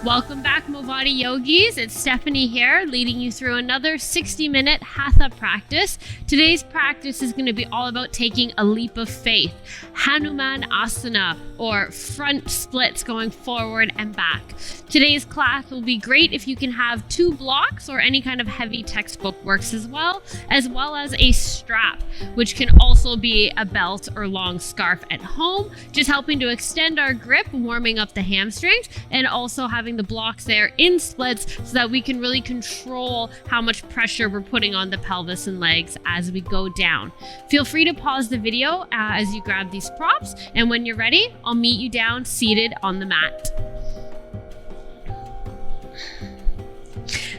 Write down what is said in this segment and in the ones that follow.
Welcome back, MOVATI yogis. It's Stephanie here, leading you through another 60-minute Hatha practice. Today's practice is going to be all about taking a leap of faith, Hanuman Asana, or front splits going forward and back. Today's class will be great if you can have 2 blocks or any kind of heavy textbook works as well as a strap, which can also be a belt or long scarf at home, just helping to extend our grip, warming up the hamstrings, and also having the blocks there in splits so that we can really control how much pressure we're putting on the pelvis and legs as we go down. Feel free to pause the video as you grab these props, and when you're ready, I'll meet you down seated on the mat.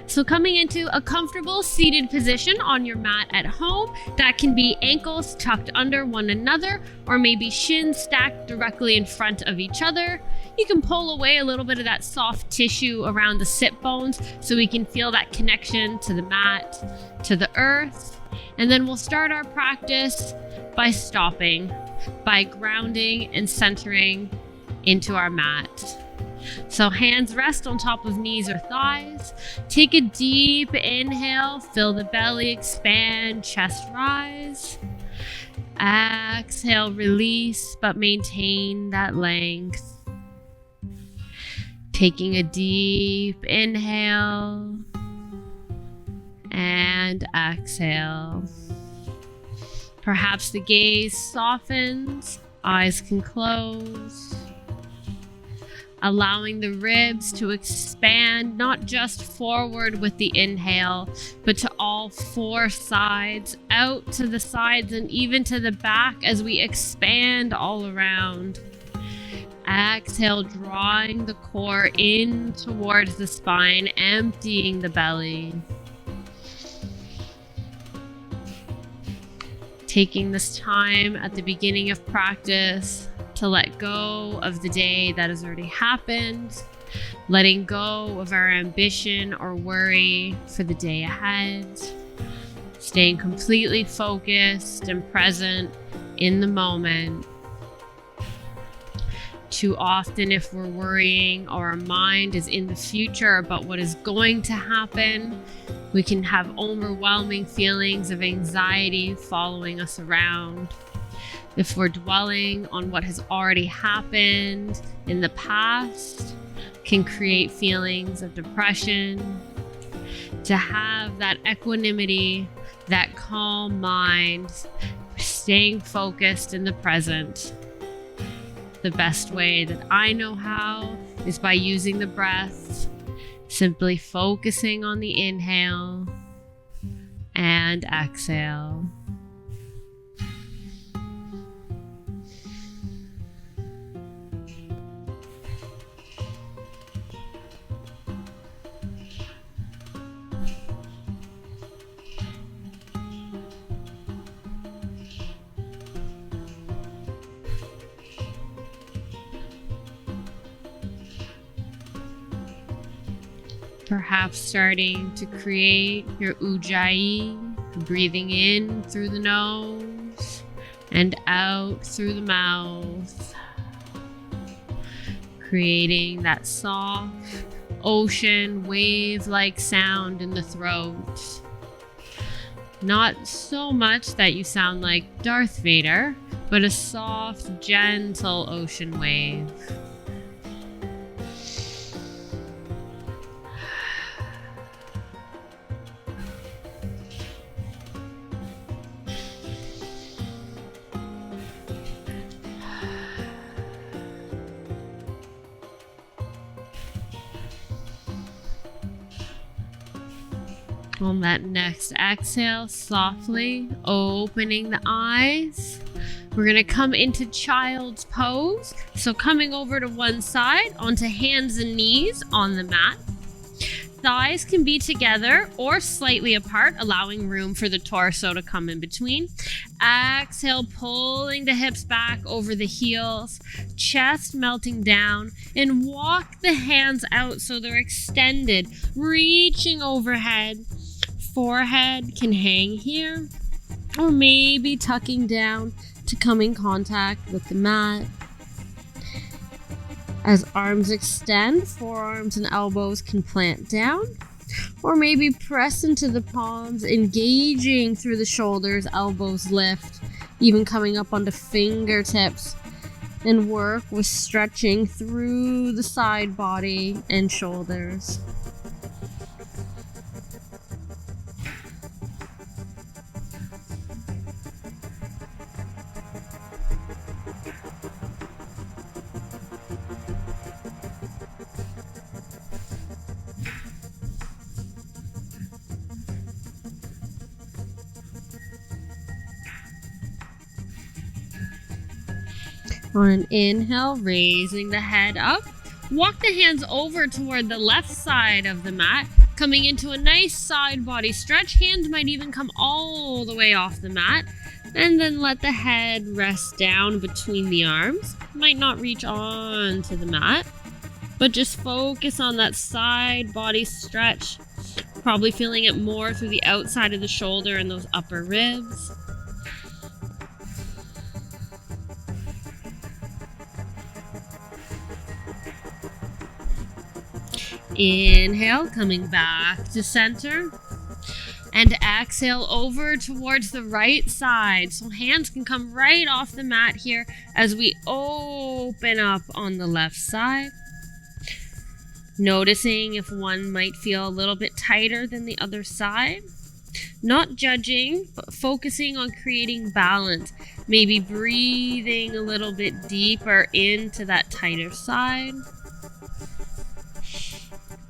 So coming into a comfortable seated position on your mat at home, that can be ankles tucked under one another, or maybe shins stacked directly in front of each other. You can pull away a little bit of that soft tissue around the sit bones so we can feel that connection to the mat, to the earth. And then we'll start our practice by stopping, by grounding and centering into our mat. So hands rest on top of knees or thighs. Take a deep inhale, fill the belly, expand, chest rise. Exhale, release, but maintain that length. Taking a deep inhale and exhale. Perhaps the gaze softens, eyes can close. Allowing the ribs to expand, not just forward with the inhale, but to all 4 sides, out to the sides and even to the back as we expand all around. Exhale, drawing the core in towards the spine, emptying the belly. Taking this time at the beginning of practice to let go of the day that has already happened, letting go of our ambition or worry for the day ahead, staying completely focused and present in the moment. Too often, if we're worrying or our mind is in the future about what is going to happen, we can have overwhelming feelings of anxiety following us around. If we're dwelling on what has already happened in the past, can create feelings of depression. To have that equanimity, that calm mind, staying focused in the present. The best way that I know how is by using the breath, simply focusing on the inhale and exhale. Perhaps starting to create your ujjayi, breathing in through the nose and out through the mouth, creating that soft ocean wave-like sound in the throat. Not so much that you sound like Darth Vader, but a soft, gentle ocean wave. On that next exhale, softly opening the eyes. We're going to come into child's pose. So coming over to one side, onto hands and knees on the mat. Thighs can be together or slightly apart, allowing room for the torso to come in between. Exhale, pulling the hips back over the heels, chest melting down, and walk the hands out so they're extended, reaching overhead. Forehead can hang here, or maybe tucking down to come in contact with the mat. As arms extend, forearms and elbows can plant down, or maybe press into the palms, engaging through the shoulders, elbows lift, even coming up onto fingertips, and work with stretching through the side body and shoulders. On an inhale, raising the head up, walk the hands over toward the left side of the mat, coming into a nice side body stretch. Hands might even come all the way off the mat, and then let the head rest down between the arms. Might not reach on to the mat, but just focus on that side body stretch, probably feeling it more through the outside of the shoulder and those upper ribs. Inhale, coming back to center, and exhale over towards the right side. So hands can come right off the mat here as we open up on the left side. Noticing if one might feel a little bit tighter than the other side. Not judging, but focusing on creating balance. Maybe breathing a little bit deeper into that tighter side.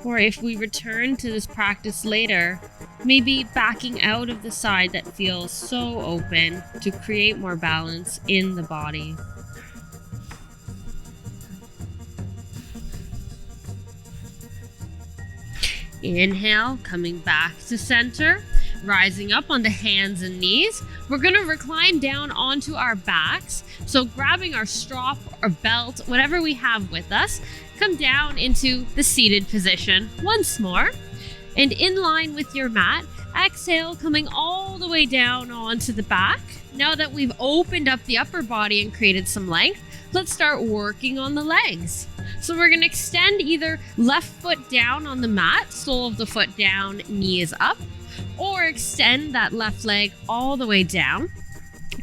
Or if we return to this practice later, maybe backing out of the side that feels so open to create more balance in the body. Inhale, coming back to center, rising up onto hands and knees. We're going to recline down onto our backs. So grabbing our strap or belt, whatever we have with us, come down into the seated position once more. And in line with your mat, exhale, coming all the way down onto the back. Now that we've opened up the upper body and created some length, let's start working on the legs. So we're going to extend either left foot down on the mat, sole of the foot down, knee is up, or extend that left leg all the way down,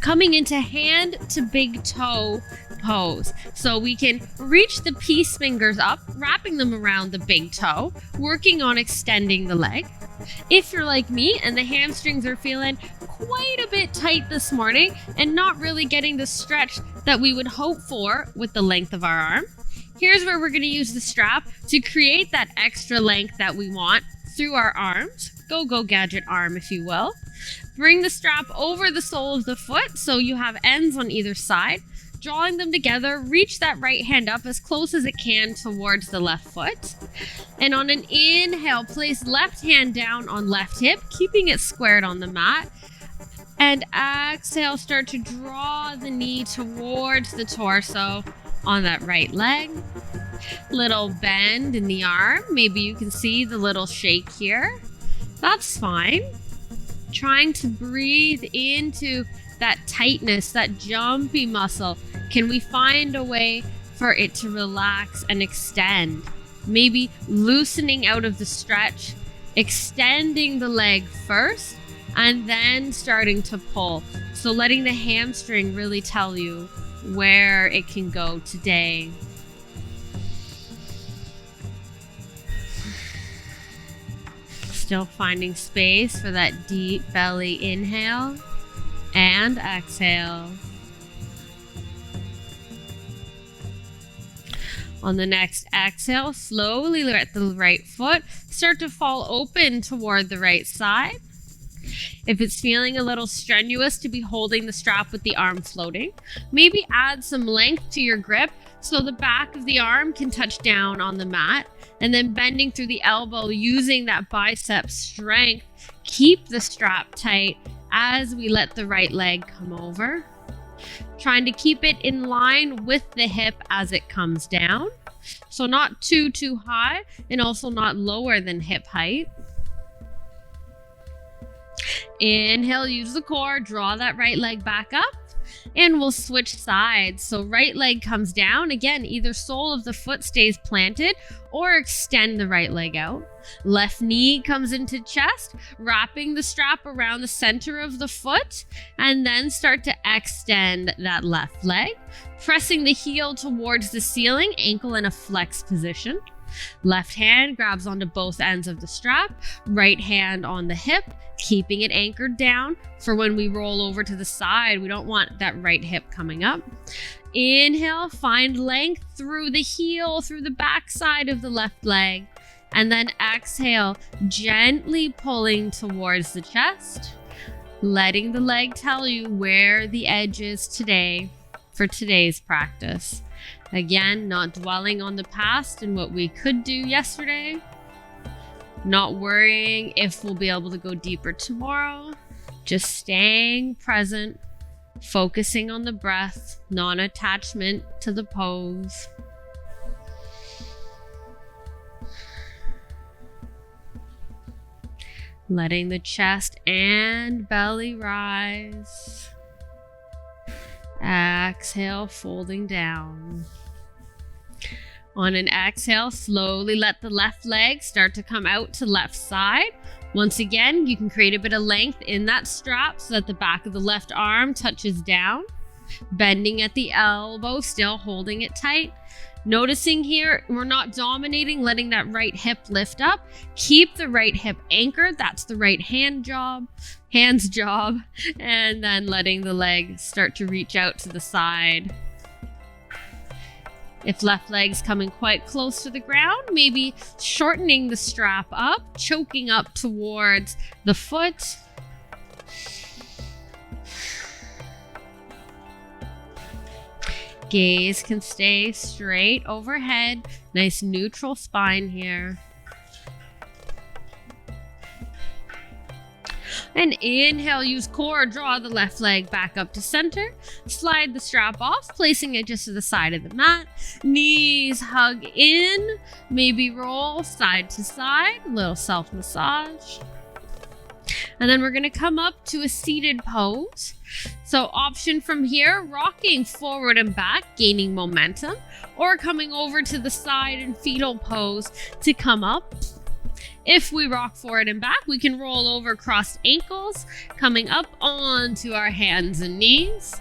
coming into hand to big toe pose. So we can reach the peace fingers up, wrapping them around the big toe, working on extending the leg. If you're like me and the hamstrings are feeling quite a bit tight this morning and not really getting the stretch that we would hope for with the length of our arm, here's where we're going to use the strap to create that extra length that we want through our arms. Go gadget arm, if you will. Bring the strap over the sole of the foot so you have ends on either side. Drawing them together, reach that right hand up as close as it can towards the left foot. And on an inhale, place left hand down on left hip, keeping it squared on the mat. And exhale, start to draw the knee towards the torso on that right leg. Little bend in the arm. Maybe you can see the little shake here. That's fine. Trying to breathe into that tightness, that jumpy muscle. Can we find a way for it to relax and extend? Maybe loosening out of the stretch, extending the leg first, and then starting to pull. So letting the hamstring really tell you where it can go today. Still finding space for that deep belly inhale and exhale. On the next exhale, slowly let the right foot start to fall open toward the right side. If it's feeling a little strenuous to be holding the strap with the arm floating, maybe add some length to your grip so the back of the arm can touch down on the mat, and then bending through the elbow using that bicep strength. Keep the strap tight as we let the right leg come over. Trying to keep it in line with the hip as it comes down. So not too high and also not lower than hip height. Inhale, use the core, draw that right leg back up. And we'll switch sides. So right leg comes down. Again, either sole of the foot stays planted or extend the right leg out. Left knee comes into chest, wrapping the strap around the center of the foot, and then start to extend that left leg, pressing the heel towards the ceiling, ankle in a flex position. Left hand grabs onto both ends of the strap, right hand on the hip, keeping it anchored down for when we roll over to the side. We don't want that right hip coming up. Inhale, find length through the heel, through the back side of the left leg. And then exhale, gently pulling towards the chest, letting the leg tell you where the edge is today for today's practice. Again, not dwelling on the past and what we could do yesterday. Not worrying if we'll be able to go deeper tomorrow. Just staying present, focusing on the breath, non-attachment to the pose. Letting the chest and belly rise. Exhale, folding down. On an exhale, slowly let the left leg start to come out to left side. Once again, you can create a bit of length in that strap so that the back of the left arm touches down. Bending at the elbow, still holding it tight. Noticing here, we're not dominating, letting that right hip lift up. Keep the right hip anchored. That's the right hand's job. And then letting the leg start to reach out to the side. If left leg's coming quite close to the ground, maybe shortening the strap up, choking up towards the foot. Gaze can stay straight overhead. Nice neutral spine here. And inhale, use core, draw the left leg back up to center. Slide the strap off, placing it just to the side of the mat. Knees hug in, maybe roll side to side, little self-massage. And then we're gonna come up to a seated pose. So option from here, rocking forward and back, gaining momentum, or coming over to the side in fetal pose to come up. If we rock forward and back, we can roll over crossed ankles, coming up onto our hands and knees.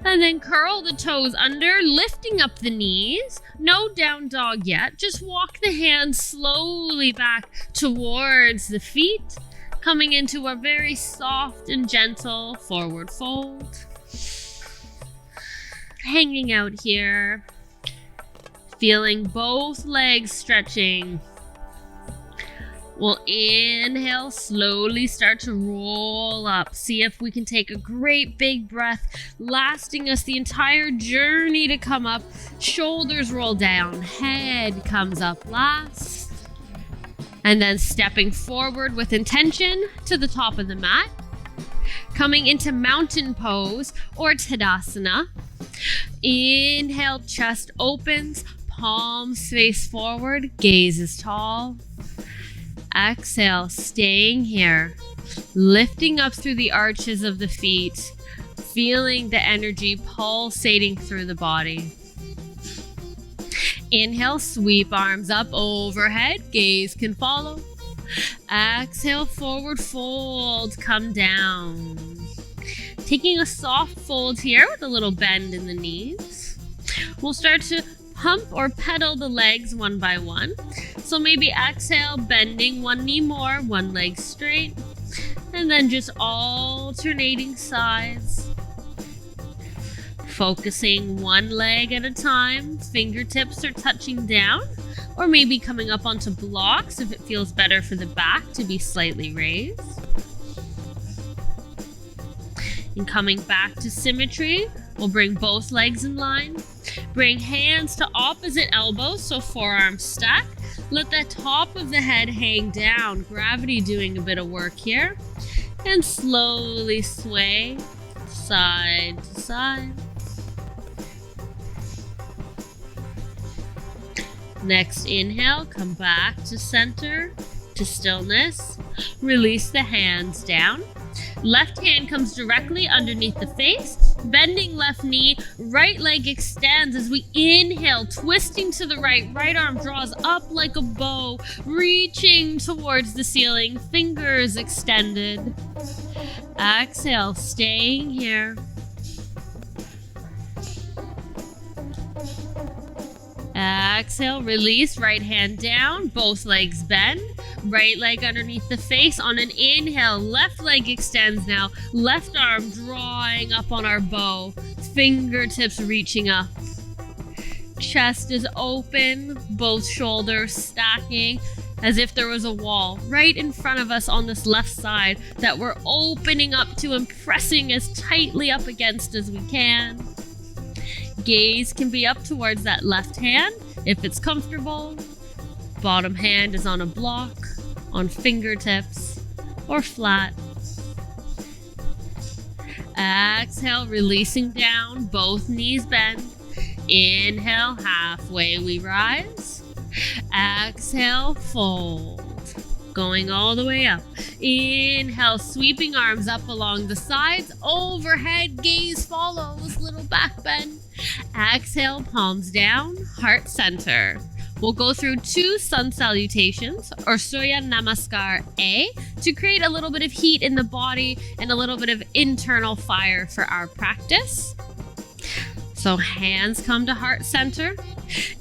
And then curl the toes under, lifting up the knees. No down dog yet. Just walk the hands slowly back towards the feet, coming into a very soft and gentle forward fold. Hanging out here, feeling both legs stretching. We'll inhale, slowly start to roll up. See if we can take a great big breath, lasting us the entire journey to come up. Shoulders roll down, head comes up last. And then stepping forward with intention to the top of the mat. Coming into mountain pose or Tadasana. Inhale, chest opens, palms face forward, gaze is tall. Exhale, staying here, lifting up through the arches of the feet, feeling the energy pulsating through the body. Inhale, sweep arms up overhead, gaze can follow. Exhale, forward fold, come down. Taking a soft fold here with a little bend in the knees. We'll start to pump or pedal the legs one by one. So maybe exhale, bending one knee more, one leg straight, and then just alternating sides. Focusing one leg at a time, fingertips are touching down, or maybe coming up onto blocks if it feels better for the back to be slightly raised. And coming back to symmetry, we'll bring both legs in line. Bring hands to opposite elbows, so forearms stack. Let the top of the head hang down. Gravity doing a bit of work here. And slowly sway side to side. Next inhale, come back to center, to stillness. Release the hands down. Left hand comes directly underneath the face, bending left knee, right leg extends as we inhale, twisting to the right arm draws up like a bow, reaching towards the ceiling, fingers extended. Exhale, staying here. Exhale, release, right hand down, both legs bend, right leg underneath the face. On an inhale, left leg extends now, left arm drawing up on our bow, fingertips reaching up. Chest is open, both shoulders stacking as if there was a wall right in front of us on this left side that we're opening up to and pressing as tightly up against as we can. Gaze can be up towards that left hand if it's comfortable. Bottom hand is on a block, on fingertips, or flat. Exhale, releasing down, both knees bend. Inhale, halfway we rise. Exhale, fold. Going all the way up. Inhale, sweeping arms up along the sides. Overhead, gaze follows, little back bend. Exhale, palms down, heart center. We'll go through 2 sun salutations or Surya Namaskar A to create a little bit of heat in the body and a little bit of internal fire for our practice. So hands come to heart center.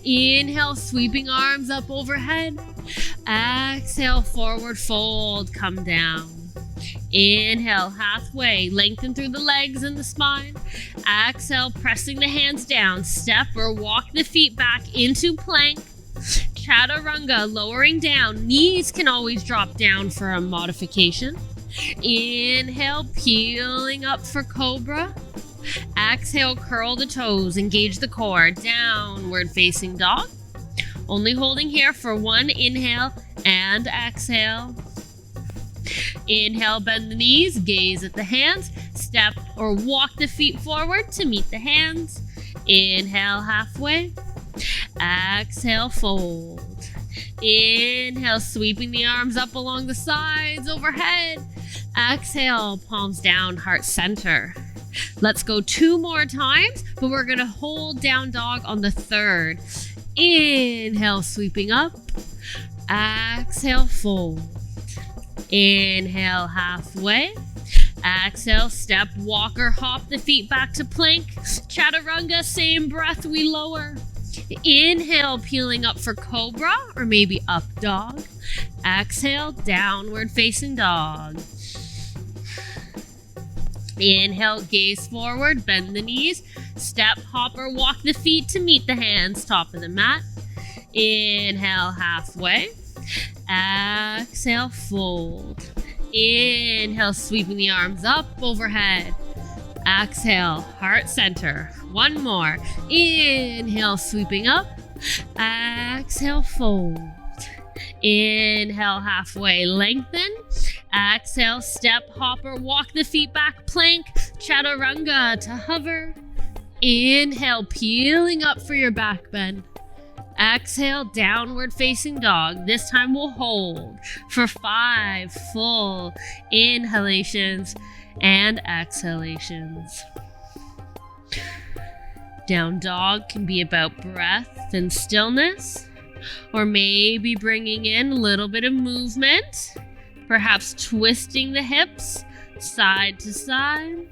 Inhale, sweeping arms up overhead. Exhale, forward fold, come down. Inhale, halfway, lengthen through the legs and the spine. Exhale, pressing the hands down. Step or walk the feet back into plank. Chaturanga, lowering down. Knees can always drop down for a modification. Inhale, peeling up for cobra. Exhale, curl the toes, engage the core. Downward facing dog. Only holding here for 1 inhale and exhale. Inhale, bend the knees, gaze at the hands. Step or walk the feet forward to meet the hands. Inhale, halfway. Exhale, fold. Inhale, sweeping the arms up along the sides, overhead. Exhale, palms down, heart center. Let's go 2 more times, but we're gonna hold down dog on the 3rd. Inhale, sweeping up. Exhale, fold. Inhale, halfway. Exhale, step, walk or hop the feet back to plank. Chaturanga, same breath, we lower. Inhale, peeling up for cobra or maybe up dog. Exhale, downward facing dog. Inhale, gaze forward, bend the knees. Step, hop or walk the feet to meet the hands, top of the mat. Inhale, halfway. Exhale, fold. Inhale, sweeping the arms up overhead. Exhale, heart center. 1 more. Inhale, sweeping up. Exhale, fold. Inhale, halfway, lengthen. Exhale, step, hop or walk the feet back, plank. Chaturanga to hover. Inhale, peeling up for your back bend. Exhale, downward facing dog. This time we'll hold for 5 full inhalations and exhalations. Down dog can be about breath and stillness, or maybe bringing in a little bit of movement, perhaps twisting the hips side to side,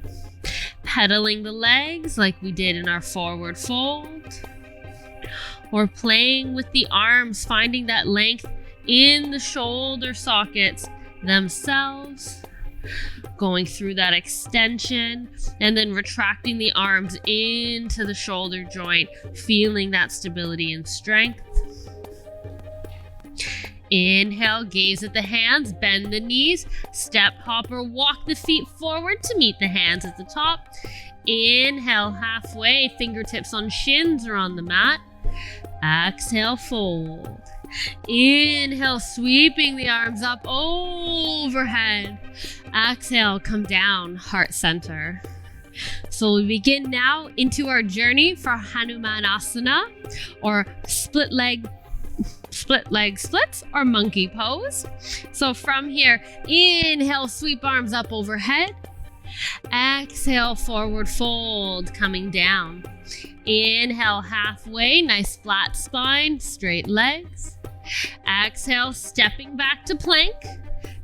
pedaling the legs like we did in our forward fold, or playing with the arms, finding that length in the shoulder sockets themselves, going through that extension and then retracting the arms into the shoulder joint, feeling that stability and strength. Inhale, gaze at the hands, bend the knees, step, hop or walk the feet forward to meet the hands at the top. Inhale, halfway, fingertips on shins or on the mat. Exhale, fold. Inhale, sweeping the arms up overhead. Exhale, come down, heart center. So we begin now into our journey for Hanumanasana, or split leg split leg splits or monkey pose. So from here, inhale, sweep arms up overhead. Exhale, forward fold, coming down. Inhale, halfway, nice flat spine, straight legs. Exhale, stepping back to plank.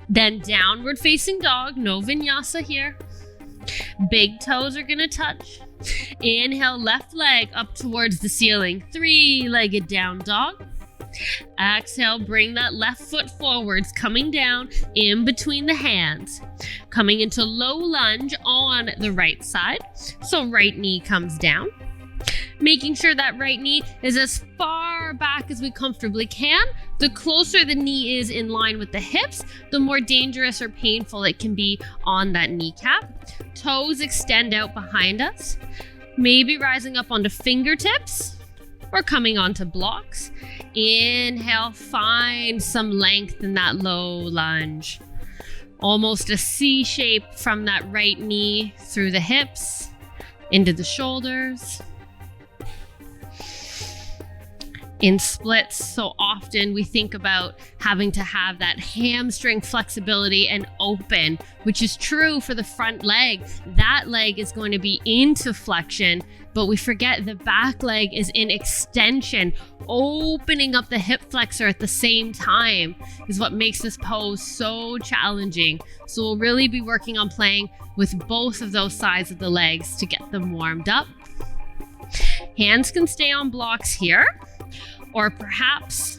Then downward facing dog, no vinyasa here. Big toes are gonna touch. Inhale, left leg up towards the ceiling, three-legged down dog. Exhale, bring that left foot forwards, coming down in between the hands. Coming into low lunge on the right side. So right knee comes down. Making sure that right knee is as far back as we comfortably can. The closer the knee is in line with the hips, the more dangerous or painful it can be on that kneecap. Toes extend out behind us. Maybe rising up onto fingertips or coming onto blocks. Inhale, find some length in that low lunge. Almost a C shape from that right knee through the hips, into the shoulders. In splits, so often we think about having to have that hamstring flexibility and open, which is true for the front leg. That leg is going to be into flexion, but we forget the back leg is in extension. Opening up the hip flexor at the same time is what makes this pose so challenging. So we'll really be working on playing with both of those sides of the legs to get them warmed up. Hands can stay on blocks here. Or perhaps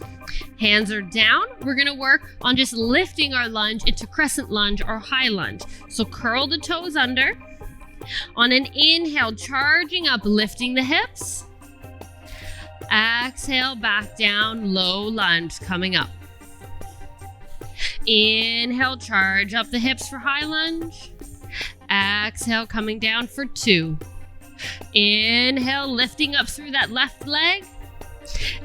hands are down. We're gonna work on just lifting our lunge into crescent lunge or high lunge. So curl the toes under. On an inhale, charging up, lifting the hips. Exhale, back down, low lunge, coming up. Inhale, charge up the hips for high lunge. Exhale, coming down for 2. Inhale, lifting up through that left leg.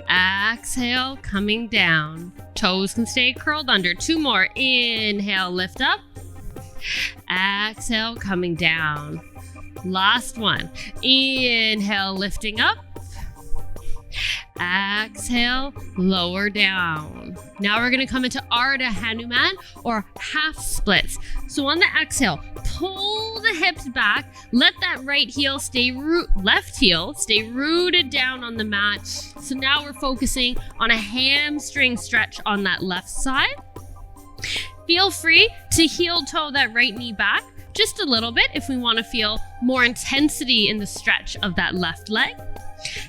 Exhale, coming down. Toes can stay curled under. 2 more. Inhale, lift up. Exhale, coming down. Last one. Inhale, lifting up. Exhale, lower down. Now we're going to come into Ardha Hanuman or half splits. So on the exhale, pull the hips back. Let that right heel left heel stay rooted down on the mat. So now we're focusing on a hamstring stretch on that left side. Feel free to heel toe that right knee back just a little bit if we want to feel more intensity in the stretch of that left leg.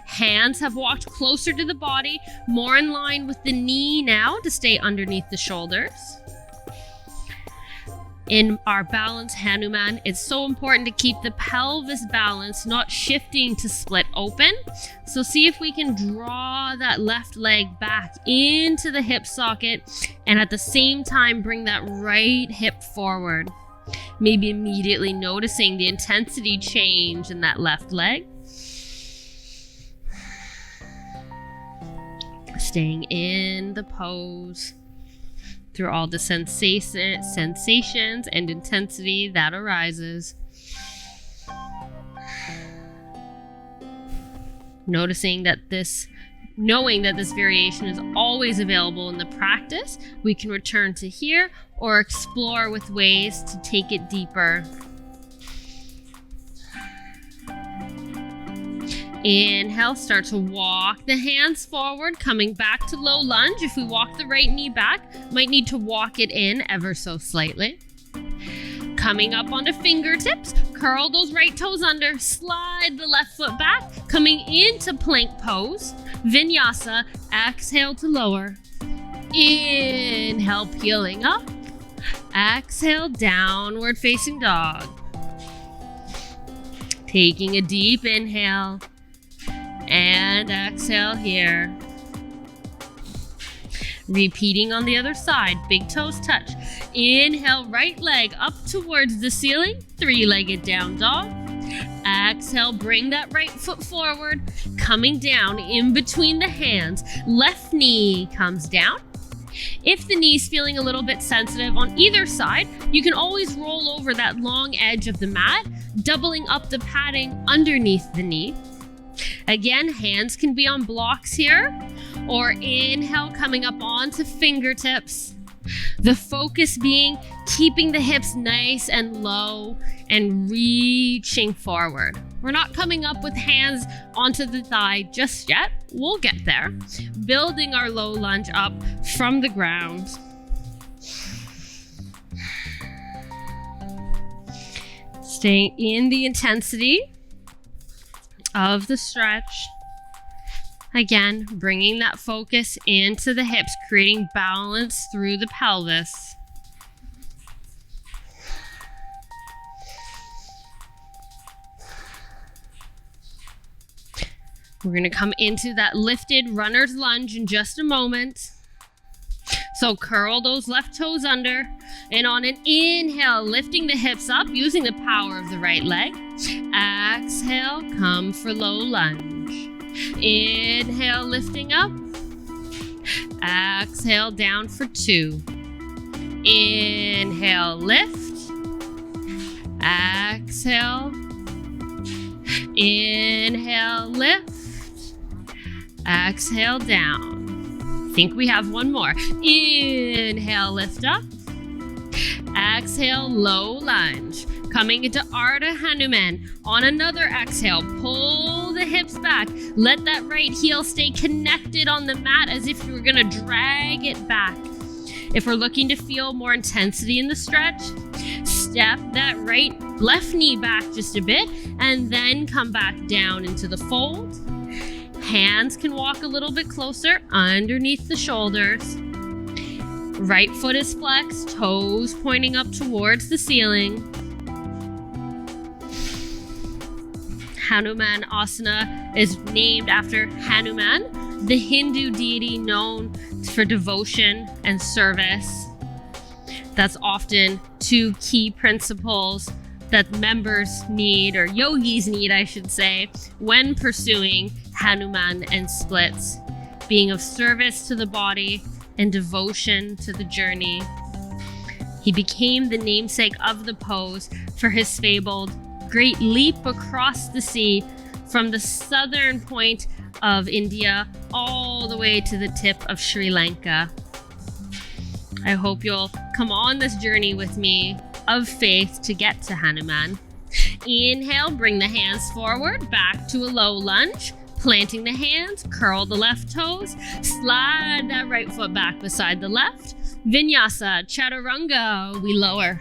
Hands have walked closer to the body, more in line with the knee now to stay underneath the shoulders. In our balance Hanuman, it's so important to keep the pelvis balanced, not shifting to split open. So see if we can draw that left leg back into the hip socket and at the same time bring that right hip forward. Maybe immediately noticing the intensity change in that left leg. Staying in the pose through all the sensations and intensity that arises. Knowing that this variation is always available in the practice, we can return to here or explore with ways to take it deeper. Inhale, start to walk the hands forward, coming back to low lunge. If we walk the right knee back, might need to walk it in ever so slightly. Coming up onto fingertips, curl those right toes under, slide the left foot back, coming into plank pose. Vinyasa, exhale to lower. Inhale, peeling up. Exhale, downward facing dog. Taking a deep inhale. And exhale here. Repeating on the other side, big toes touch. Inhale, right leg up towards the ceiling, 3-legged down dog. Exhale, bring that right foot forward, coming down in between the hands. Left knee comes down. If the knee's feeling a little bit sensitive on either side, you can always roll over that long edge of the mat, doubling up the padding underneath the knee. Again, hands can be on blocks here, Or inhale, coming up onto fingertips. The focus being keeping the hips nice and low and reaching forward. We're not coming up with hands onto the thigh just yet. We'll get there. Building our low lunge up from the ground. Staying in the intensity of the stretch. Again, bringing that focus into the hips, creating balance through the pelvis. We're going to come into that lifted runner's lunge in just a moment. So curl those left toes under, and on an inhale, lifting the hips up using the power of the right leg. Exhale, come for low lunge. Inhale, lifting up. Exhale, down for 2. Inhale, lift. Exhale. Inhale, lift. Exhale, down. Think we have one more. Inhale, lift up. Exhale, low lunge. Coming into Ardha Hanuman. On another exhale, pull the hips back. Let that right heel stay connected on the mat as if you were going to drag it back. If we're looking to feel more intensity in the stretch, step that left knee back just a bit and then come back down into the fold. Hands can walk a little bit closer underneath the shoulders. Right foot is flexed, toes pointing up towards the ceiling. Hanuman Asana is named after Hanuman, the Hindu deity known for devotion and service. That's often 2 key principles that members need, or yogis need, I should say, when pursuing Hanuman and splits, being of service to the body and devotion to the journey. He became the namesake of the pose for his fabled great leap across the sea from the southern point of India all the way to the tip of Sri Lanka. I hope you'll come on this journey with me of faith to get to Hanuman. Inhale, bring the hands forward, back to a low lunge. Planting the hands, curl the left toes, slide that right foot back beside the left. Vinyasa, chaturanga, we lower.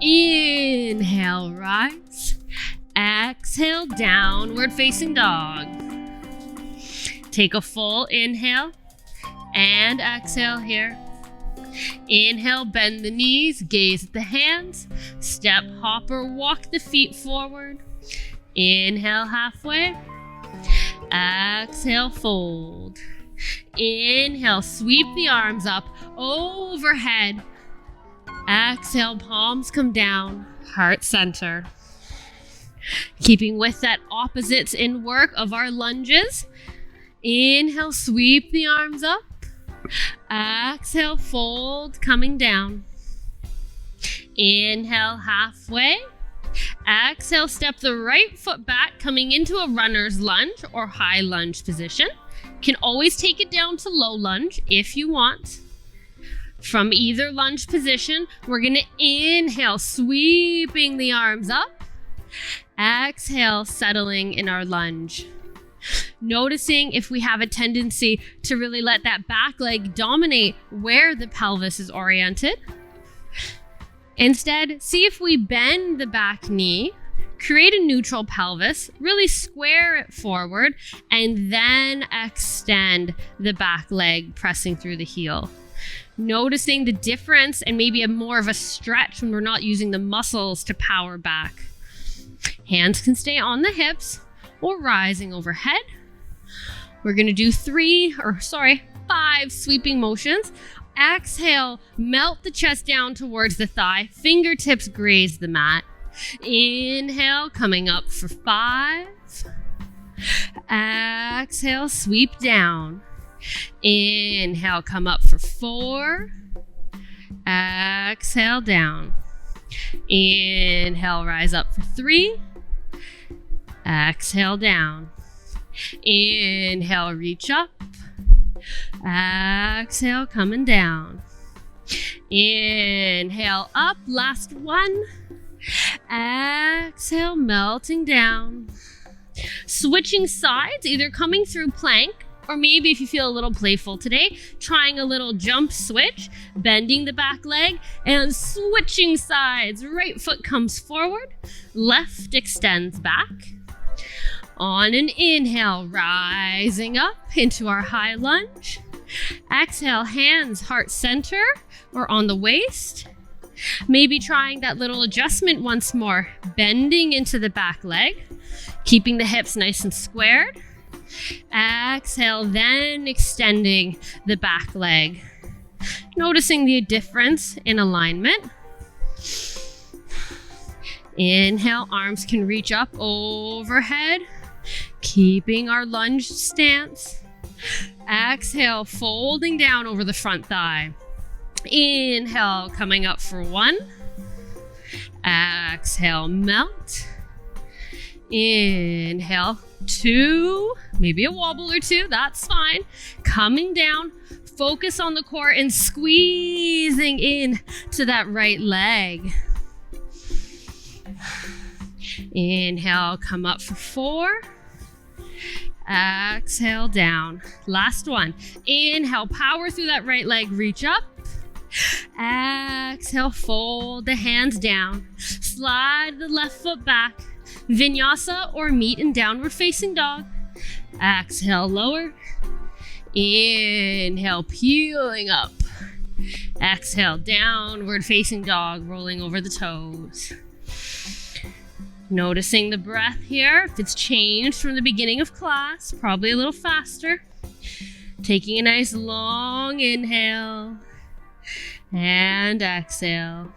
Inhale, rise. Exhale, downward facing dog. Take a full inhale and exhale here. Inhale, bend the knees, gaze at the hands. Step, hop, or walk the feet forward. Inhale, halfway. Exhale, fold. Inhale, sweep the arms up overhead. Exhale, palms come down, heart center. Keeping with that opposites in work of our lunges. Inhale, sweep the arms up. Exhale, fold, coming down. Inhale, halfway. Exhale, step the right foot back, coming into a runner's lunge or high lunge position. Can always take it down to low lunge if you want. From either lunge position, we're going to inhale, sweeping the arms up. Exhale, settling in our lunge. Noticing if we have a tendency to really let that back leg dominate where the pelvis is oriented. Instead, see if we bend the back knee, create a neutral pelvis, really square it forward, and then extend the back leg, pressing through the heel. Noticing the difference and maybe more of a stretch when we're not using the muscles to power back. Hands can stay on the hips or rising overhead. We're going to do 5 sweeping motions. Exhale, melt the chest down towards the thigh. Fingertips graze the mat. Inhale, coming up for 5. Exhale, sweep down. Inhale, come up for 4. Exhale, down. Inhale, rise up for 3. Exhale, down. Inhale, reach up. Exhale, coming down. Inhale up, last one. Exhale, melting down. Switching sides, either coming through plank, or maybe if you feel a little playful today, trying a little jump switch, bending the back leg and switching sides. Right foot comes forward, left extends back. On an inhale, rising up into our high lunge. Exhale, hands heart center or on the waist. Maybe trying that little adjustment once more, bending into the back leg, keeping the hips nice and squared. Exhale, then extending the back leg. Noticing the difference in alignment. Inhale, arms can reach up overhead, keeping our lunge stance. Exhale, folding down over the front thigh. Inhale, coming up for one. Exhale, melt. Inhale, two, maybe a wobble or two, that's fine. Coming down, focus on the core and squeezing in to that right leg. Inhale, come up for four. Exhale, down. Last one. Inhale, power through that right leg, reach up. Exhale, fold the hands down. Slide the left foot back. Vinyasa or meet in downward facing dog. Exhale, lower. Inhale, peeling up. Exhale, downward facing dog, rolling over the toes. Noticing the breath here. If it's changed from the beginning of class, probably a little faster. Taking a nice long inhale and exhale.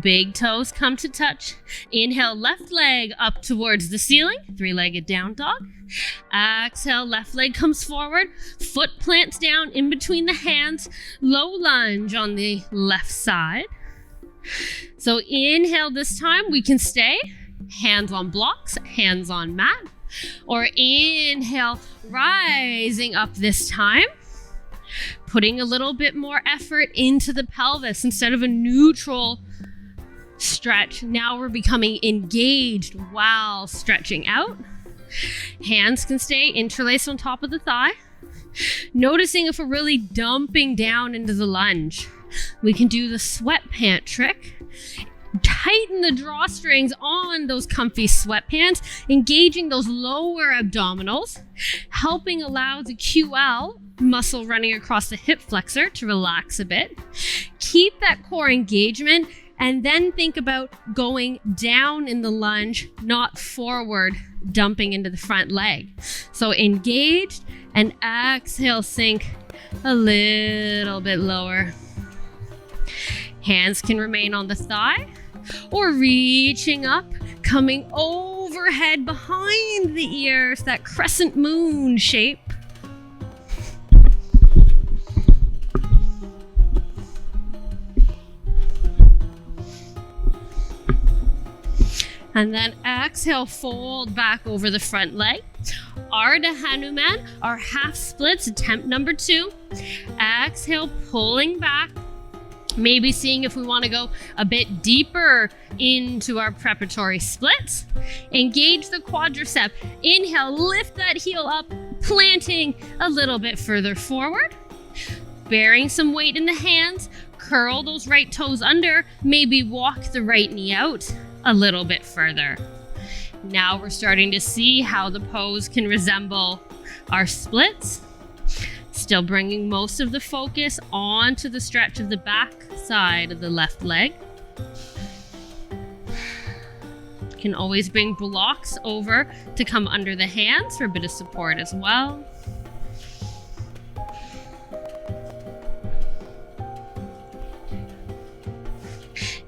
Big toes come to touch. Inhale, left leg up towards the ceiling. Three-legged down dog. Exhale, left leg comes forward. Foot plants down in between the hands. Low lunge on the left side. So inhale this time, we can stay. Hands on blocks, hands on mat. Or inhale, rising up this time. Putting a little bit more effort into the pelvis instead of a neutral stretch. Now we're becoming engaged while stretching out. Hands can stay interlaced on top of the thigh. Noticing if we're really dumping down into the lunge. We can do the sweatpant trick. Tighten the drawstrings on those comfy sweatpants, engaging those lower abdominals, helping allow the QL muscle running across the hip flexor to relax a bit. Keep that core engagement and then think about going down in the lunge, not forward, dumping into the front leg. So engaged and exhale, sink a little bit lower. Hands can remain on the thigh or reaching up, coming overhead behind the ears, that crescent moon shape. And then exhale, fold back over the front leg. Ardha Hanuman, our half splits, attempt number 2. Exhale, pulling back. Maybe seeing if we want to go a bit deeper into our preparatory splits. Engage the quadricep. Inhale, lift that heel up, planting a little bit further forward. Bearing some weight in the hands, curl those right toes under, maybe walk the right knee out a little bit further. Now we're starting to see how the pose can resemble our splits. Still bringing most of the focus onto the stretch of the back side of the left leg. Can always bring blocks over to come under the hands for a bit of support as well.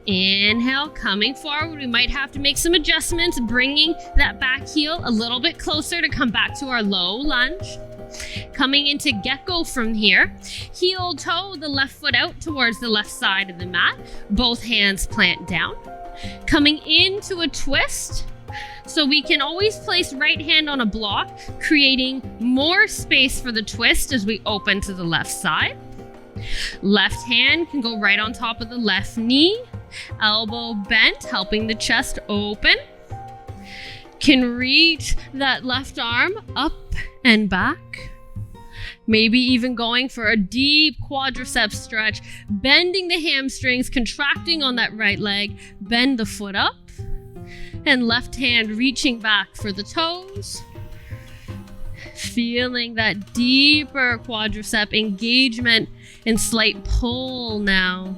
Inhale, coming forward. We might have to make some adjustments, bringing that back heel a little bit closer to come back to our low lunge. Coming into gecko from here. Heel toe the left foot out towards the left side of the mat. Both hands plant down. Coming into a twist So we can always place right hand on a block, creating more space for the twist as we open to the left side. Left hand can go right on top of the left knee, elbow bent, helping the chest open. Can reach that left arm up and back. Maybe even going for a deep quadricep stretch, bending the hamstrings, contracting on that right leg, bend the foot up, and left hand reaching back for the toes. Feeling that deeper quadricep engagement and slight pull now.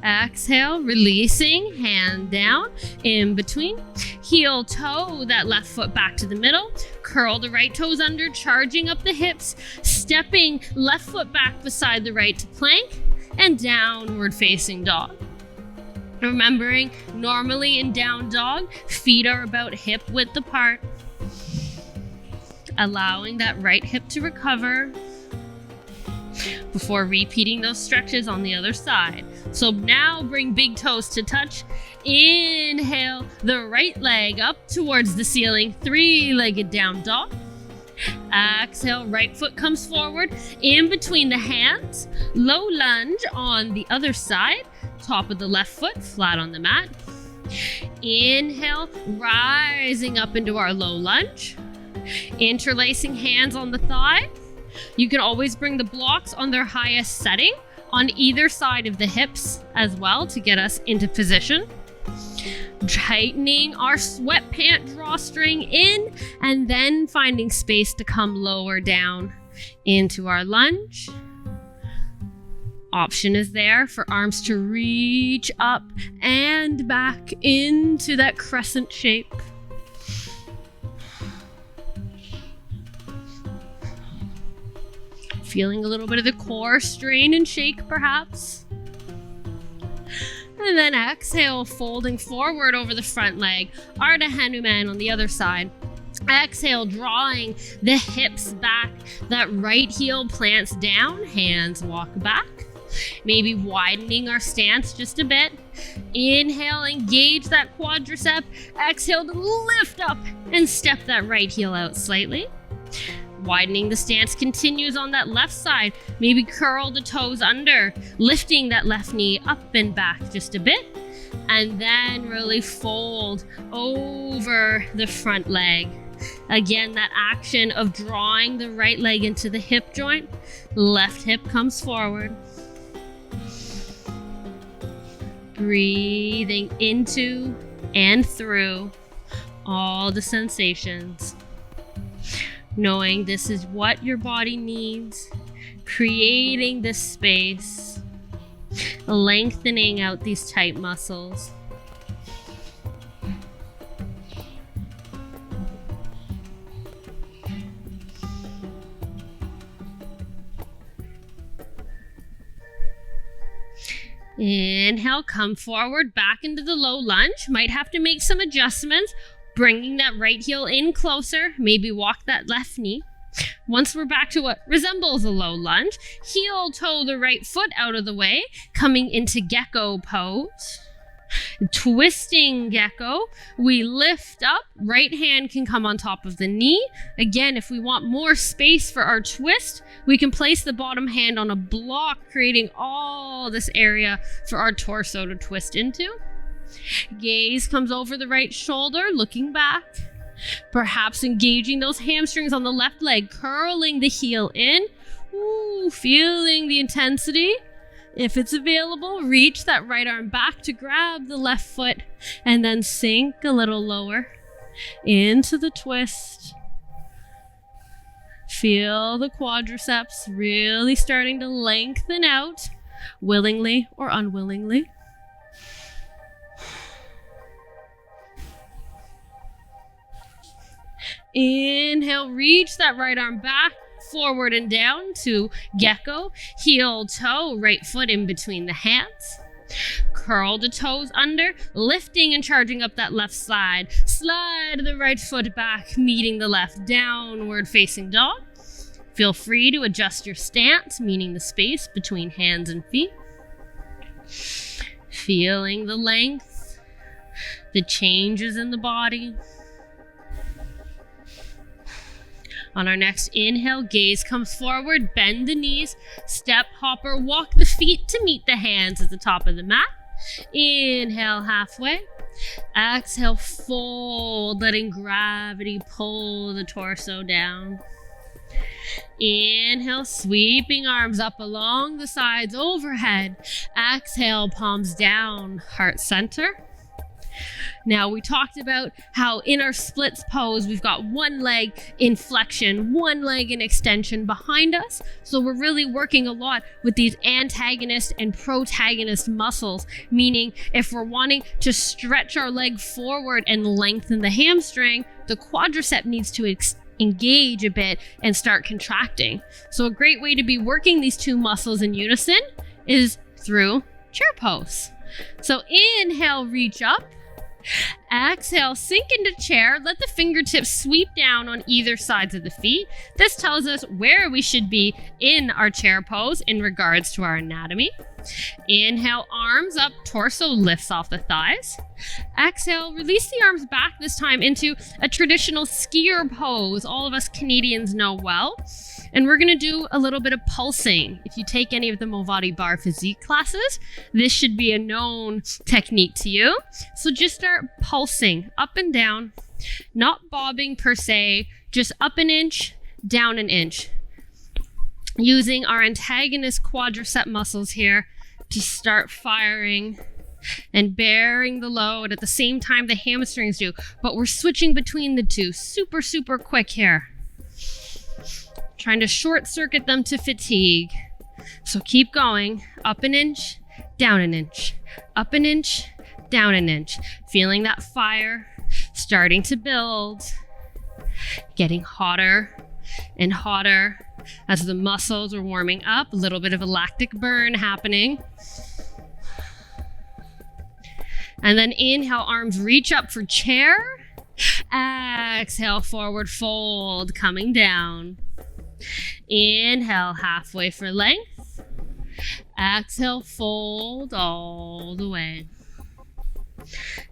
Exhale, releasing, hand down, in between. Heel toe that left foot back to the middle. Curl the right toes under, charging up the hips, stepping left foot back beside the right to plank, and downward facing dog. Remembering, normally in down dog, feet are about hip width apart. Allowing that right hip to recover before repeating those stretches on the other side. So now bring big toes to touch. Inhale the right leg up towards the ceiling, three-legged down dog. Exhale, right foot comes forward in between the hands. Low lunge on the other side. Top of the left foot flat on the mat. Inhale, rising up into our low lunge. Interlacing hands on the thigh. You can always bring the blocks on their highest setting on either side of the hips as well to get us into position. Tightening our sweat pant drawstring in and then finding space to come lower down into our lunge. Option is there for arms to reach up and back into that crescent shape. Feeling a little bit of the core strain and shake perhaps. And then exhale, folding forward over the front leg. Ardha Hanuman on the other side. Exhale, drawing the hips back. That right heel plants down, hands walk back. Maybe widening our stance just a bit. Inhale, engage that quadricep. Exhale to lift up and step that right heel out slightly. Widening the stance continues on that left side. Maybe curl the toes under, lifting that left knee up and back just a bit. And then really fold over the front leg. Again, that action of drawing the right leg into the hip joint. Left hip comes forward. Breathing into and through all the sensations. Knowing this is what your body needs, creating this space, lengthening out these tight muscles. Inhale, come forward, back into the low lunge. Might have to make some adjustments. Bringing that right heel in closer, maybe walk that left knee. Once we're back to what resembles a low lunge, heel toe the right foot out of the way, coming into gecko pose. Twisting gecko, we lift up, right hand can come on top of the knee. Again, if we want more space for our twist, we can place the bottom hand on a block, creating all this area for our torso to twist into. Gaze comes over the right shoulder, looking back. Perhaps engaging those hamstrings on the left leg, curling the heel in. Ooh, feeling the intensity. If it's available, reach that right arm back to grab the left foot and then sink a little lower into the twist. Feel the quadriceps really starting to lengthen out, willingly or unwillingly. Inhale, reach that right arm back, forward and down to gecko. Heel toe, right foot in between the hands. Curl the toes under, lifting and charging up that left side. Slide the right foot back, meeting the left, downward facing dog. Feel free to adjust your stance, meaning the space between hands and feet. Feeling the length, the changes in the body. On our next inhale, gaze comes forward, bend the knees, step hopper, walk the feet to meet the hands at the top of the mat. Inhale halfway. Exhale, fold, letting gravity pull the torso down. Inhale, sweeping arms up along the sides overhead. Exhale, palms down, heart center. Now, we talked about how in our splits pose, we've got one leg in flexion, one leg in extension behind us. So we're really working a lot with these antagonist and protagonist muscles, meaning if we're wanting to stretch our leg forward and lengthen the hamstring, the quadricep needs to engage a bit and start contracting. So a great way to be working these two muscles in unison is through chair pose. So inhale, reach up. Exhale, sink into chair. Let the fingertips sweep down on either sides of the feet. This tells us where we should be in our chair pose in regards to our anatomy. Inhale, arms up, torso lifts off the thighs. Exhale, release the arms back, this time into a traditional skier pose, all of us Canadians know well. And we're going to do a little bit of pulsing. If you take any of the MOVATI bar physique classes, this should be a known technique to you. So just start pulsing up and down, not bobbing per se, just up an inch, down an inch. Using our antagonist quadricep muscles here to start firing and bearing the load at the same time the hamstrings do. But we're switching between the two super, super quick here. Trying to short circuit them to fatigue. So keep going. Up an inch, down an inch. Up an inch, down an inch. Feeling that fire starting to build. Getting hotter and hotter as the muscles are warming up. A little bit of a lactic burn happening. And then inhale, arms reach up for chair. Exhale, forward fold, coming down. Inhale, halfway for length. Exhale, fold all the way.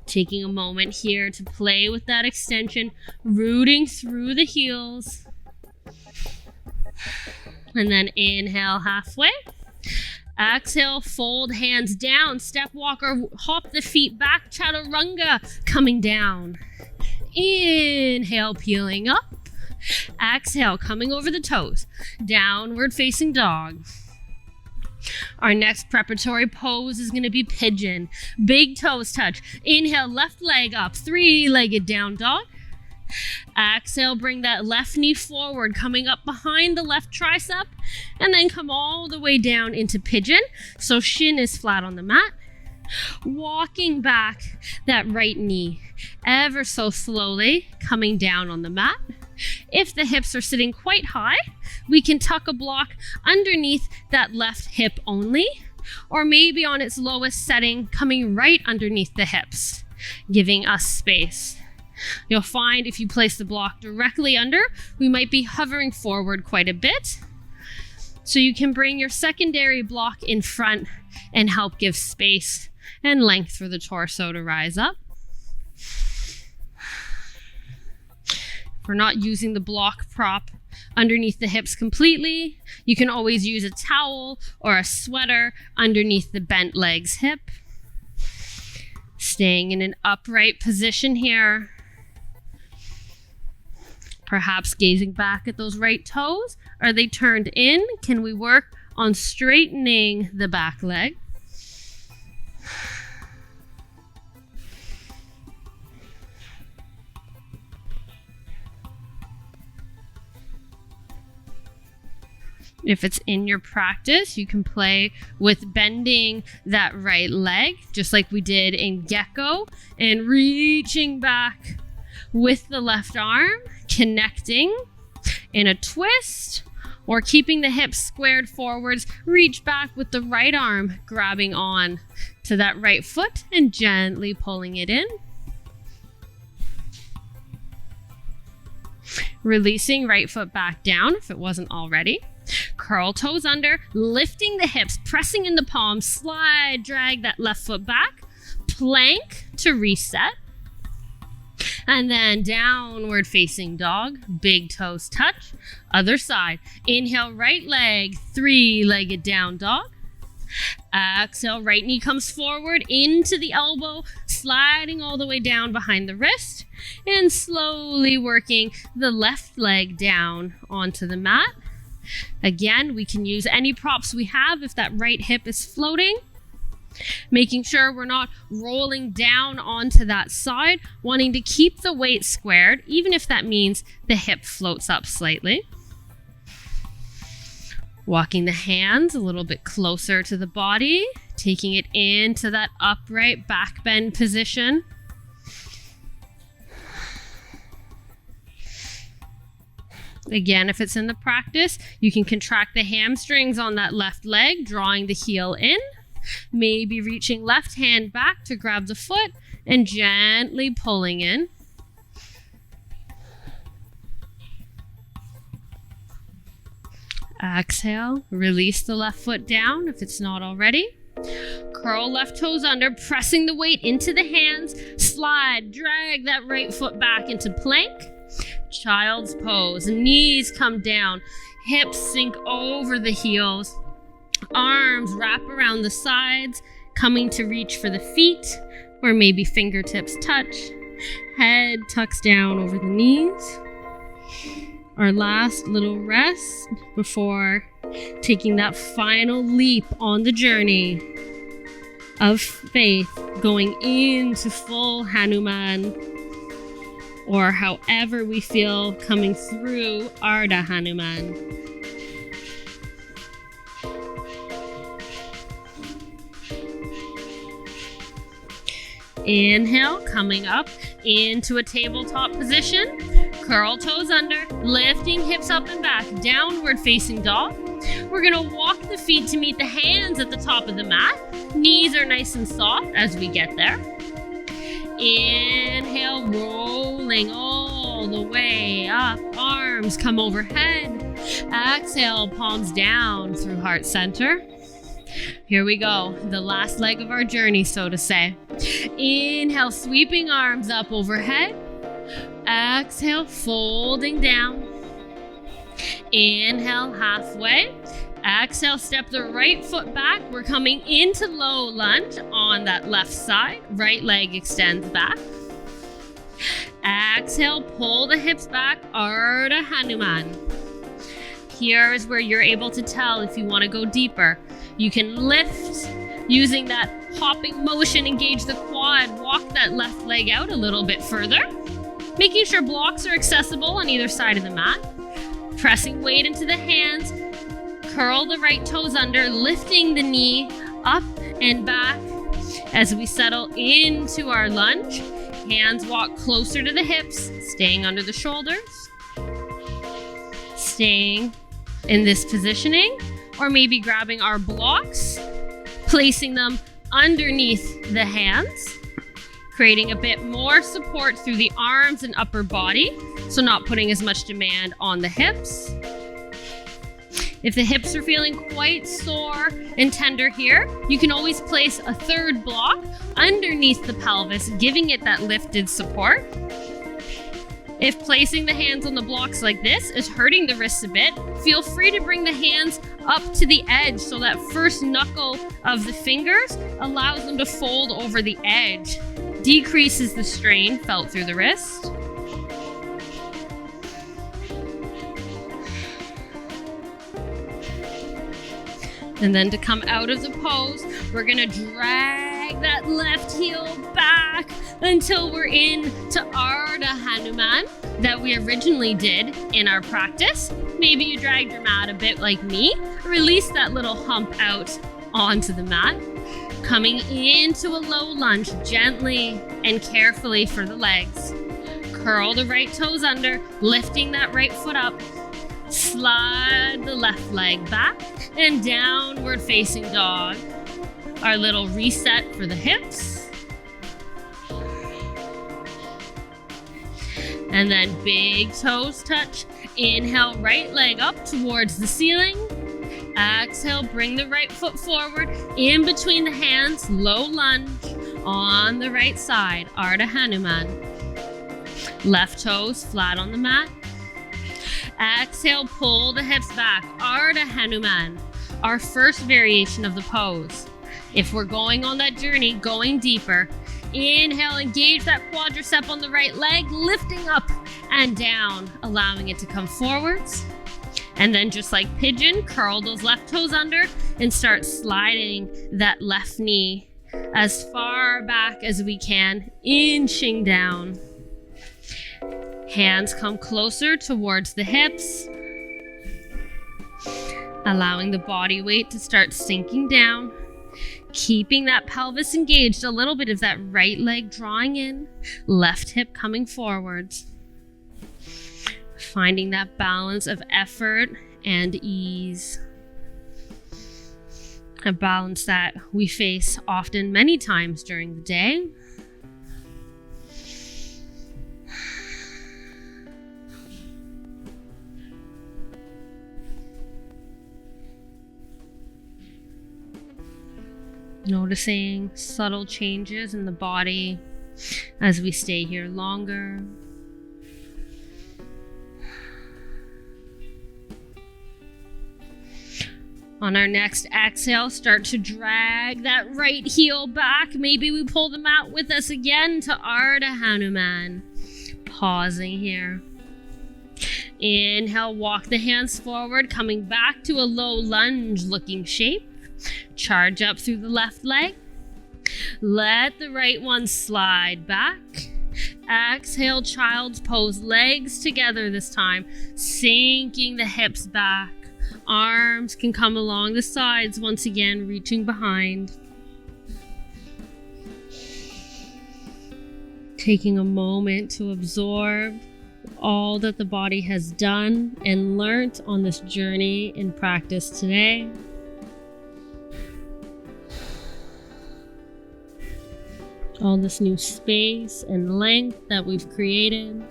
Taking a moment here to play with that extension, rooting through the heels. And then inhale, halfway. Exhale, fold hands down, step walker, hop the feet back, chaturanga, coming down. Inhale, peeling up. Exhale, coming over the toes, downward facing dog. Our next preparatory pose is going to be pigeon. Big toes touch. Inhale, left leg up, three-legged down dog. Exhale, bring that left knee forward, coming up behind the left tricep, and then come all the way down into pigeon. So shin is flat on the mat. Walking back that right knee ever so slowly, coming down on the mat. If the hips are sitting quite high, we can tuck a block underneath that left hip only, or maybe on its lowest setting, coming right underneath the hips, giving us space. You'll find if you place the block directly under, we might be hovering forward quite a bit. So you can bring your secondary block in front and help give space and length for the torso to rise up. If we're not using the block prop underneath the hips completely, you can always use a towel or a sweater underneath the bent legs hip. Staying in an upright position here. Perhaps gazing back at those right toes. Are they turned in? Can we work on straightening the back leg? If it's in your practice, you can play with bending that right leg, just like we did in gecko, and reaching back with the left arm, connecting in a twist, or keeping the hips squared forwards, reach back with the right arm, grabbing on to that right foot and gently pulling it in. Releasing right foot back down if it wasn't already. Curl toes under, lifting the hips, pressing in the palms, slide, drag that left foot back. Plank to reset. And then downward facing dog, big toes touch. Other side. Inhale, right leg, three-legged down dog. Exhale, right knee comes forward into the elbow, sliding all the way down behind the wrist, and slowly working the left leg down onto the mat. Again, we can use any props we have if that right hip is floating. Making sure we're not rolling down onto that side, wanting to keep the weight squared, even if that means the hip floats up slightly. Walking the hands a little bit closer to the body, taking it into that upright back bend position. Again, if it's in the practice, you can contract the hamstrings on that left leg, drawing the heel in. Maybe reaching left hand back to grab the foot and gently pulling in. Exhale, release the left foot down if it's not already. Curl left toes under, pressing the weight into the hands. Slide, drag that right foot back into plank. Child's pose, knees come down, hips sink over the heels. Arms wrap around the sides, coming to reach for the feet, or maybe fingertips touch. Head tucks down over the knees. Our last little rest before taking that final leap on the journey of faith, going into full Hanuman, or however we feel coming through Ardha Hanuman. Inhale, coming up into a tabletop position. Curl toes under, lifting hips up and back, downward facing dog. We're gonna walk the feet to meet the hands at the top of the mat. Knees are nice and soft as we get there. Inhale, rolling all the way up. Arms come overhead. Exhale, palms down through heart center. Here we go, the last leg of our journey, so to say. Inhale, sweeping arms up overhead. Exhale, folding down. Inhale, halfway. Exhale, step the right foot back. We're coming into low lunge on that left side. Right leg extends back. Exhale, pull the hips back, Ardha Hanuman. Here is where you're able to tell if you want to go deeper. You can lift using that hopping motion, engage the quad, walk that left leg out a little bit further, making sure blocks are accessible on either side of the mat. Pressing weight into the hands, curl the right toes under, lifting the knee up and back as we settle into our lunge. Hands walk closer to the hips, staying under the shoulders, staying in this positioning, or maybe grabbing our blocks, placing them underneath the hands, creating a bit more support through the arms and upper body, so not putting as much demand on the hips. If the hips are feeling quite sore and tender here, you can always place a third block underneath the pelvis, giving it that lifted support. If placing the hands on the blocks like this is hurting the wrists a bit, feel free to bring the hands up to the edge so that first knuckle of the fingers allows them to fold over the edge, decreases the strain felt through the wrist. And then to come out of the pose, we're gonna drag that left heel back until we're into Ardha Hanuman that we originally did in our practice. Maybe you dragged your mat a bit like me. Release that little hump out onto the mat. Coming into a low lunge, gently and carefully for the legs. Curl the right toes under, lifting that right foot up. Slide the left leg back and downward facing dog. Our little reset for the hips. And then big toes touch. Inhale, right leg up towards the ceiling. Exhale, bring the right foot forward. In between the hands, low lunge. On the right side, Ardha Hanuman. Left toes flat on the mat. Exhale, pull the hips back. Ardha Hanuman, our first variation of the pose. If we're going on that journey, going deeper, inhale, engage that quadricep on the right leg, lifting up and down, allowing it to come forwards. And then just like pigeon, curl those left toes under and start sliding that left knee as far back as we can, inching down. Hands come closer towards the hips, allowing the body weight to start sinking down, keeping that pelvis engaged, a little bit of that right leg drawing in, left hip coming forwards. Finding that balance of effort and ease. A balance that we face often many times during the day. Noticing subtle changes in the body as we stay here longer. On our next exhale, start to drag that right heel back. Maybe we pull the mat with us again to Ardha Hanuman. Pausing here. Inhale, walk the hands forward, coming back to a low lunge looking shape. Charge up through the left leg. Let the right one slide back. Exhale, child's pose, legs together this time, sinking the hips back. Arms can come along the sides once again, reaching behind. Taking a moment to absorb all that the body has done and learnt on this journey in practice today. All this new space and length that we've created.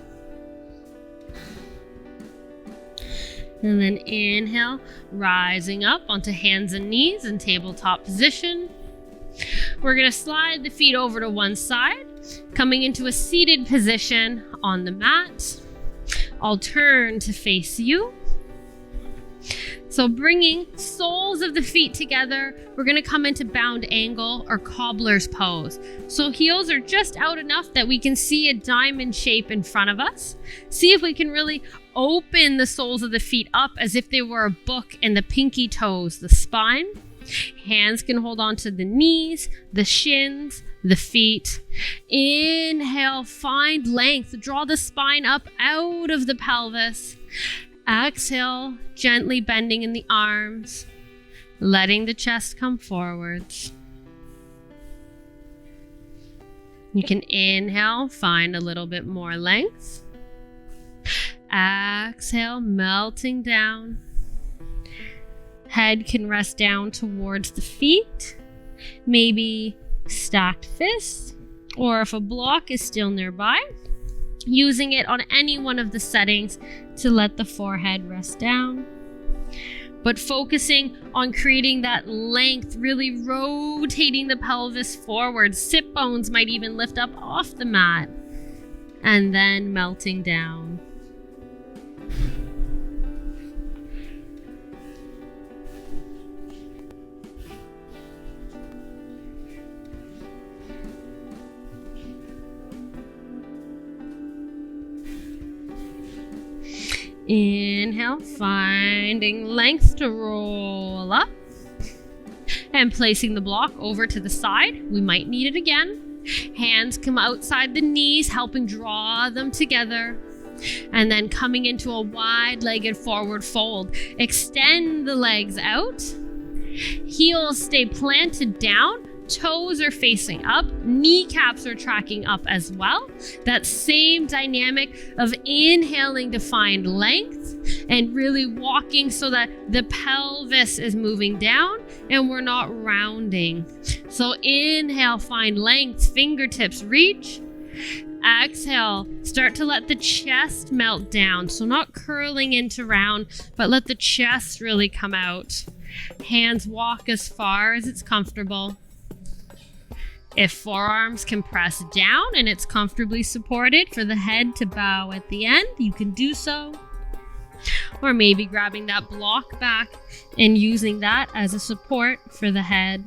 And then inhale, rising up onto hands and knees in tabletop position. We're going to slide the feet over to one side, coming into a seated position on the mat. I'll turn to face you. So bringing soles of the feet together, we're going to come into bound angle or cobbler's pose. So heels are just out enough that we can see a diamond shape in front of us. See if we can really open the soles of the feet up as if they were a book, and the pinky toes, the spine. Hands can hold on to the knees, the shins, the feet. Inhale, find length. Draw the spine up out of the pelvis. Exhale, gently bending in the arms, letting the chest come forwards. You can inhale, find a little bit more length. Exhale, melting down. Head can rest down towards the feet, maybe stacked fists, or if a block is still nearby, using it on any one of the settings to let the forehead rest down. But focusing on creating that length, really rotating the pelvis forward. Sit bones might even lift up off the mat, and then melting down. Inhale, finding length to roll up and placing the block over to the side. We might need it again. Hands come outside the knees, helping draw them together. And then coming into a wide-legged forward fold. Extend the legs out. Heels stay planted down. Toes are facing up, kneecaps are tracking up as well. That same dynamic of inhaling to find length and really walking so that the pelvis is moving down and we're not rounding. So inhale, find length, fingertips reach. Exhale, start to let the chest melt down. So not curling into round, but let the chest really come out. Hands walk as far as it's comfortable. If forearms can press down and it's comfortably supported for the head to bow at the end, you can do so. Or maybe grabbing that block back and using that as a support for the head.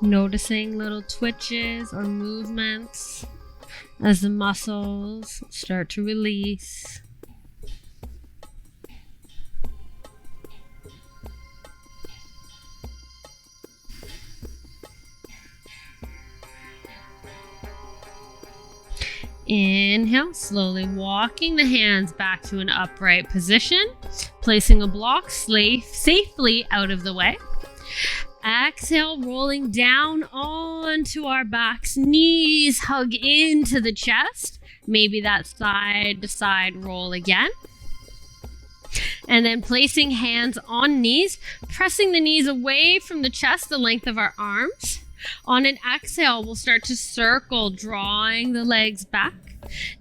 Noticing little twitches or movements as the muscles start to release. Inhale, slowly walking the hands back to an upright position, placing a block safely out of the way. Exhale, rolling down onto our backs, knees hug into the chest. Maybe that side to side roll again. And then placing hands on knees, pressing the knees away from the chest, the length of our arms. On an exhale, we'll start to circle, drawing the legs back.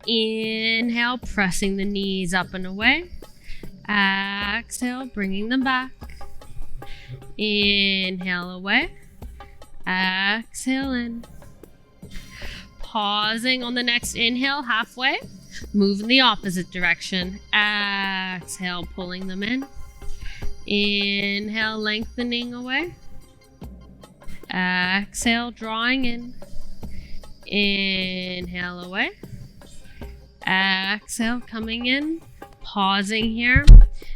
Inhale, pressing the knees up and away. Exhale, bringing them back. Inhale away. Exhale in. Pausing on the next inhale halfway. Move in the opposite direction. Exhale, pulling them in. Inhale, lengthening away. Exhale, drawing in. Inhale away. Exhale, coming in. Pausing here.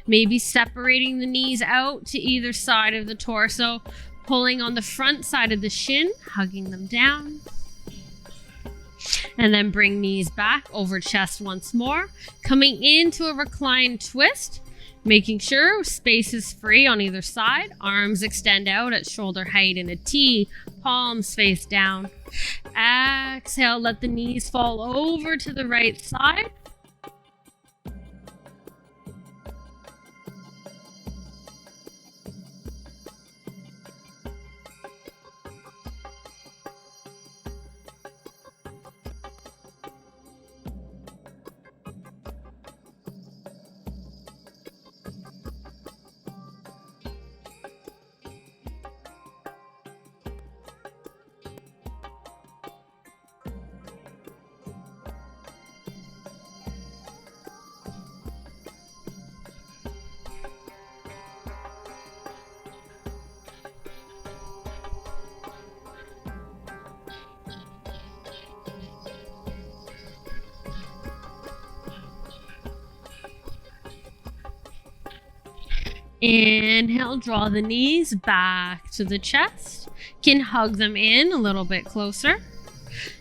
Maybe separating the knees out to either side of the torso. Pulling on the front side of the shin, hugging them down. And then bring knees back over chest once more. Coming into a reclined twist. Making sure space is free on either side. Arms extend out at shoulder height in a T. Palms face down. Exhale, let the knees fall over to the right side. Inhale, draw the knees back to the chest. Can hug them in a little bit closer.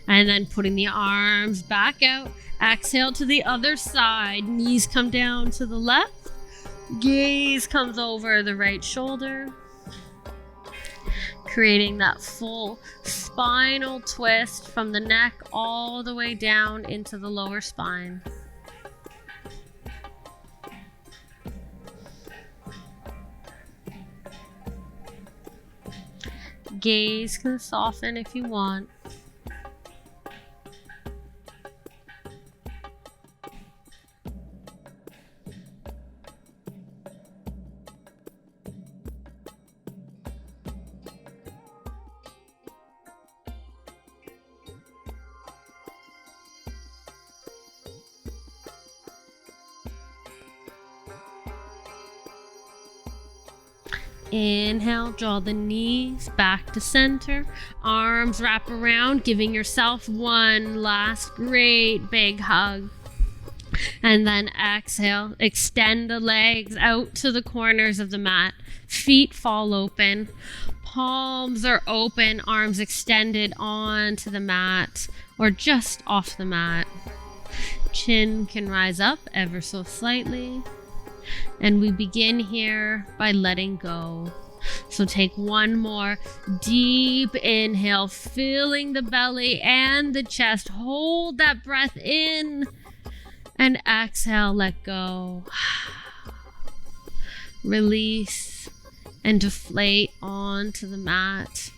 And then putting the arms back out. Exhale to the other side. Knees come down to the left. Gaze comes over the right shoulder. Creating that full spinal twist from the neck all the way down into the lower spine. Gaze can soften if you want. Inhale, draw the knees back to center. Arms wrap around, giving yourself one last great big hug. And then exhale, extend the legs out to the corners of the mat. Feet fall open. Palms are open, arms extended onto the mat or just off the mat. Chin can rise up ever so slightly. And we begin here by letting go. So take one more deep inhale, filling the belly and the chest. Hold that breath in and exhale, let go. Release and deflate onto the mat.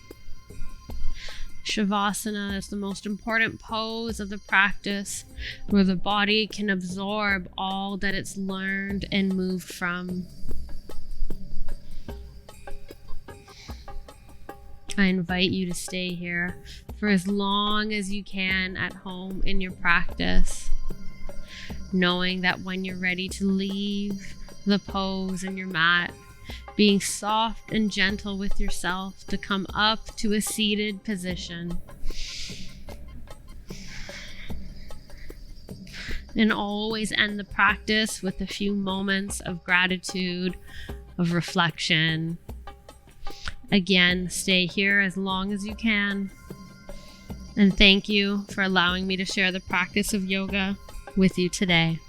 Shavasana is the most important pose of the practice, where the body can absorb all that it's learned and moved from. I invite you to stay here for as long as you can at home in your practice, knowing that when you're ready to leave the pose and your mat, being soft and gentle with yourself to come up to a seated position. And always end the practice with a few moments of gratitude, of reflection. Again, stay here as long as you can. And thank you for allowing me to share the practice of yoga with you today.